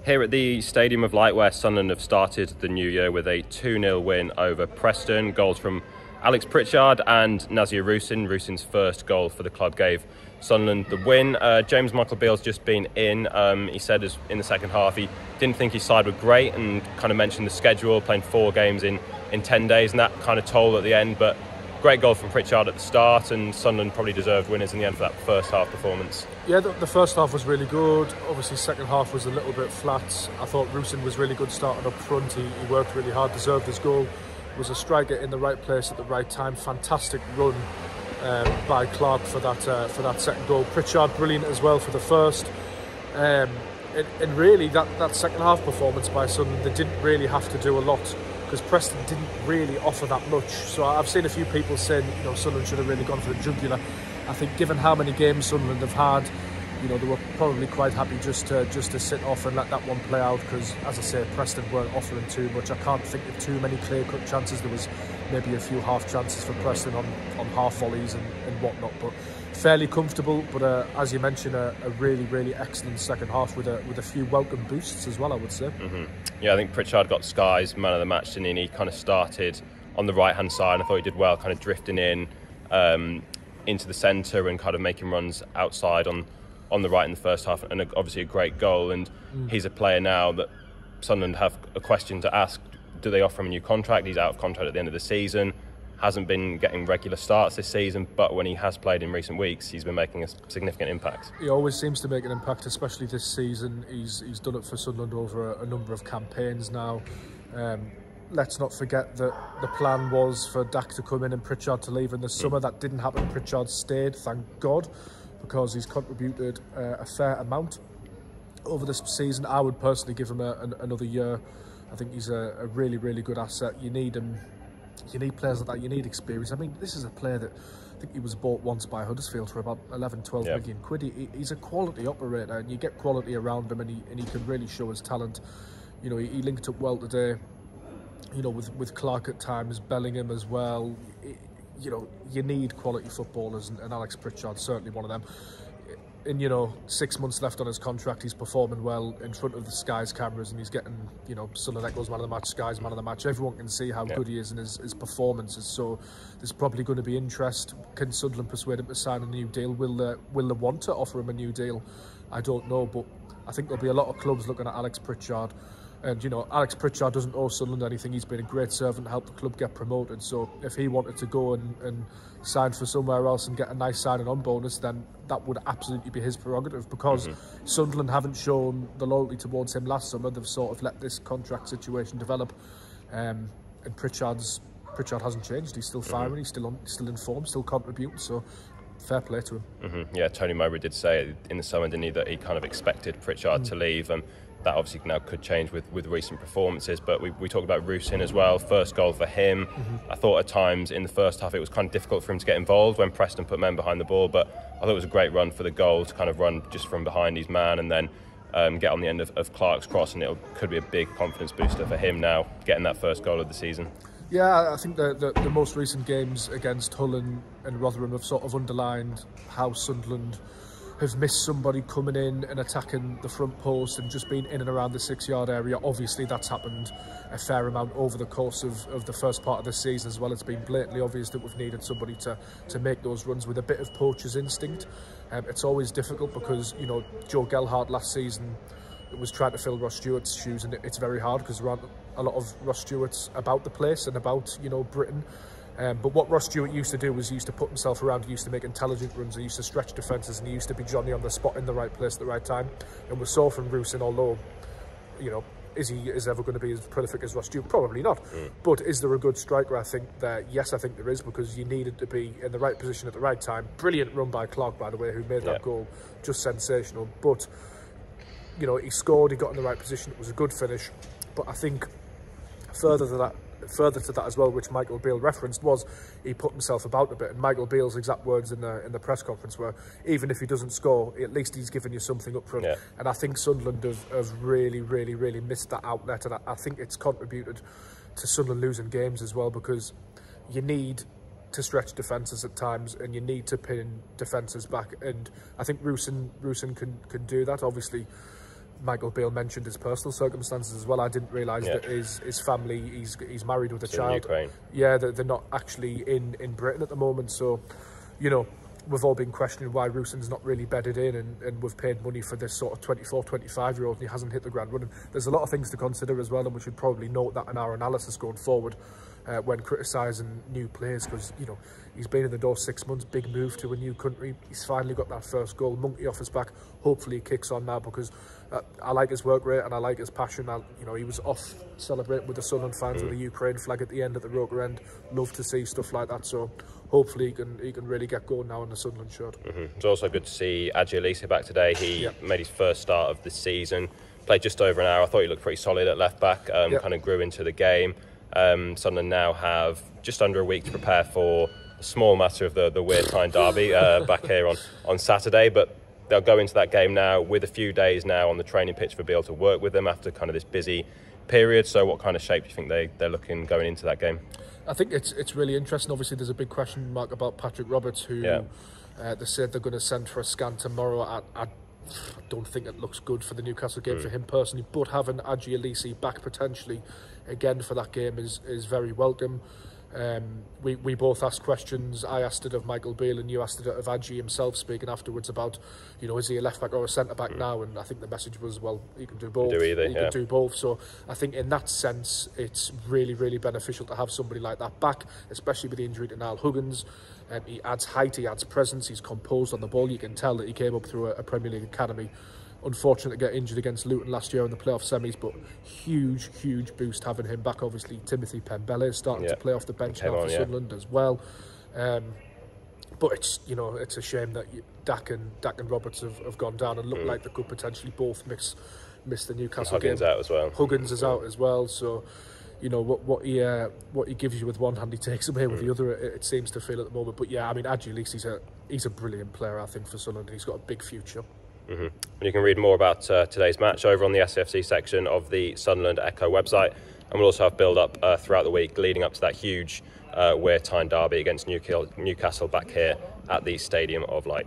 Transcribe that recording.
Here at the Stadium of Light, where Sunderland have started the new year with a 2-0 win over Preston. Goals from Alex Pritchard and Nazir Rusyn. Rusyn's first goal for the club gave Sunderland the win. James Michael Beale's just been in. He said in the second half he didn't think his side were great and kind of mentioned the schedule, playing 4 games in 10 days, and that kind of told at the end. But great goal from Pritchard at the start, and Sunderland probably deserved winners in the end for that first half performance. Yeah, the first half was really good. Obviously, second half was a little bit flat. I thought Rusyn was really good starting up front. He worked really hard, deserved his goal. Was a striker in the right place at the right time. Fantastic run by Clark for that second goal. Pritchard brilliant as well for the first. And really, that second half performance by Sunderland, they didn't really have to do a lot, because Preston didn't really offer that much. So I've seen a few people saying, Sunderland should have really gone for the jugular. I think given how many games Sunderland have had, they were probably quite happy just to sit off and let that one play out, because, as I say, Preston weren't offering too much. I can't think of too many clear-cut chances. There was maybe a few half chances for Preston on half volleys and whatnot, but fairly comfortable. But as you mentioned, a really, really excellent second half with a few welcome boosts as well, I would say. Yeah, I think Pritchard got Sky's man of the match, didn't he? And he kind of started on the right-hand side. I thought he did well, kind of drifting in into the centre and kind of making runs outside on the right in the first half, and obviously a great goal. And he's a player now that Sunderland have a question to ask. Do they offer him a new contract? He's out of contract at the end of the season. Hasn't been getting regular starts this season, but when he has played in recent weeks, he's been making a significant impact. He always seems to make an impact, especially this season. He's done it for Sunderland over a number of campaigns now. Let's not forget that the plan was for Dak to come in and Pritchard to leave in the summer. That didn't happen. Pritchard stayed, thank God, because he's contributed a fair amount over this season. I would personally give him another year. I think he's a really, really good asset. You need him. You need players like that. You need experience. I mean, this is a player that I think he was bought once by Huddersfield for about 11-12 million quid. He's a quality operator, and you get quality around him, and he can really show his talent. He linked up well today, with Clark at times, Bellingham as well. You need quality footballers, and Alex Pritchard's certainly one of them. In 6 months left on his contract, he's performing well in front of the Sky's cameras, and he's getting Sunderland Echo's man of the match, Sky's man of the match. Everyone can see how good he is and his performances. So there's probably going to be interest. Can Sunderland persuade him to sign a new deal? Will they want to offer him a new deal? I don't know, but I think there'll be a lot of clubs looking at Alex Pritchard. And, Alex Pritchard doesn't owe Sunderland anything. He's been a great servant, helped the club get promoted. So if he wanted to go and sign for somewhere else and get a nice signing on bonus, then that would absolutely be his prerogative, because Sunderland haven't shown the loyalty towards him last summer. They've sort of let this contract situation develop. And Pritchard hasn't changed. He's still firing, he's still in form, still contributing. So fair play to him. Yeah, Tony Mowbray did say in the summer, didn't he, that he kind of expected Pritchard to leave. That obviously now could change with recent performances, but we talked about Rusyn as well. First goal for him. I thought at times in the first half it was kind of difficult for him to get involved when Preston put men behind the ball, but I thought it was a great run for the goal, to kind of run just from behind his man and then get on the end of Clark's cross, and it could be a big confidence booster for him now, getting that first goal of the season. Yeah, I think the most recent games against Hull and Rotherham have sort of underlined how Sunderland have missed somebody coming in and attacking the front post and just being in and around the 6-yard area. Obviously, that's happened a fair amount over the course of the first part of the season as well. It's been blatantly obvious that we've needed somebody to make those runs with a bit of poacher's instinct. It's always difficult because, Joe Gelhardt last season was trying to fill Ross Stewart's shoes, and it's very hard because there aren't a lot of Ross Stewarts about the place and about, Britain. But what Ross Stewart used to do was he used to put himself around, he used to make intelligent runs, he used to stretch defences, and he used to be Johnny on the spot in the right place at the right time. And we saw from Rusyn, although, is he ever going to be as prolific as Ross Stewart? Probably not. But is there a good striker? I think that, yes, I think there is, because you needed to be in the right position at the right time. Brilliant run by Clark, by the way, who made that goal. Just sensational. But, he scored, he got in the right position, it was a good finish. But I think further to that as well, which Michael Beale referenced, was he put himself about a bit. And Michael Beale's exact words in the press conference were, even if he doesn't score, at least he's given you something up front. And I think Sunderland have really, really, really missed that outlet, and I think it's contributed to Sunderland losing games as well, because you need to stretch defences at times, and you need to pin defences back. And I think Rusyn can do that. Obviously, Michael Beale mentioned his personal circumstances as well. I didn't realise that his family, he's married with a child. In Ukraine. Yeah, they're not actually in Britain at the moment. So, you know, we've all been questioning why Rusyn's not really bedded in, and we've paid money for this sort of 24, 25-year-old, and he hasn't hit the ground running. There's a lot of things to consider as well, and we should probably note that in our analysis going forward when criticising new players, because, you know, he's been in the door 6 months, big move to a new country. He's finally got that first goal, monkey off his back. Hopefully he kicks on now, because I like his work rate and I like his passion. You know, he was off celebrating with the Sunderland fans with the Ukraine flag at the end at the Roker end. Love to see stuff like that. So hopefully he can really get going now on the Sunderland shirt. It's also good to see Alese back today. He made his first start of the season, played just over an hour. I thought he looked pretty solid at left back, kind of grew into the game. Sunderland now have just under a week to prepare for a small matter of the Wear Tyne derby back here on Saturday, but they'll go into that game now with a few days now on the training pitch for be able to work with them after kind of this busy period. So what kind of shape do you think they're looking going into that game? I think it's really interesting. Obviously, there's a big question mark about Patrick Roberts, who they said they're going to send for a scan tomorrow. I don't think it looks good for the Newcastle game for him personally, but having Alese back potentially again for that game is very welcome. We both asked questions. I asked it of Michael Beale and you asked it of Adji himself, speaking afterwards about, you know, is he a left back or a centre back now? And I think the message was, well, he can do both. Do either, he can do both. So I think in that sense, it's really, really beneficial to have somebody like that back, especially with the injury to Niall Huggins. He adds height, he adds presence, he's composed on the ball. You can tell that he came up through a Premier League academy. Unfortunate to get injured against Luton last year in the playoff semis, but huge boost having him back. Obviously, Timothy Pembele is starting to play off the bench now for Sunderland as well. But it's, you know, it's a shame that Dak and Roberts have gone down and look like they could potentially both miss the Newcastle game. Huggins out as well. Huggins is out as well, so you know what he gives you with one hand, he takes away with the other. It seems to feel at the moment. But yeah, I mean, Alese, he's a brilliant player, I think, for Sunderland. He's got a big future. And you can read more about today's match over on the SFC section of the Sunderland Echo website, and we'll also have build-up throughout the week leading up to that huge Wear Tyne derby against Newcastle back here at the Stadium of Light.